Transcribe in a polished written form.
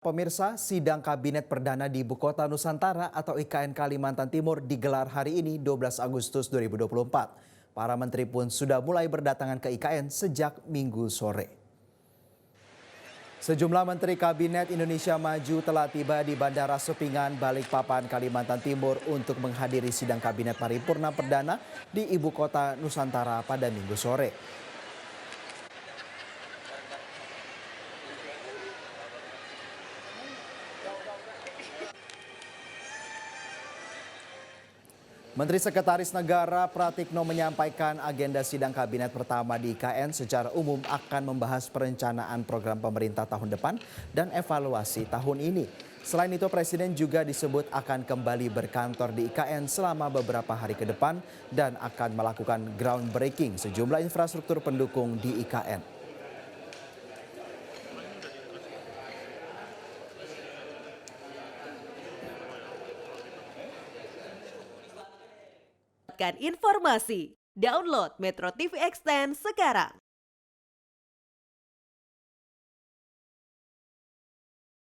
Pemirsa, sidang Kabinet Perdana di Ibu Kota Nusantara atau IKN Kalimantan Timur digelar hari ini 12 Agustus 2024. Para menteri pun sudah mulai berdatangan ke IKN sejak Minggu sore. Sejumlah menteri Kabinet Indonesia Maju telah tiba di Bandara Sepingan, Balikpapan, Kalimantan Timur untuk menghadiri sidang Kabinet Paripurna Perdana di Ibu Kota Nusantara pada Minggu sore. Menteri Sekretaris Negara Pratikno menyampaikan agenda sidang kabinet pertama di IKN secara umum akan membahas perencanaan program pemerintah tahun depan dan evaluasi tahun ini. Selain itu, Presiden juga disebut akan kembali berkantor di IKN selama beberapa hari ke depan dan akan melakukan groundbreaking sejumlah infrastruktur pendukung di IKN. Informasi. Download Metro TV Extend sekarang.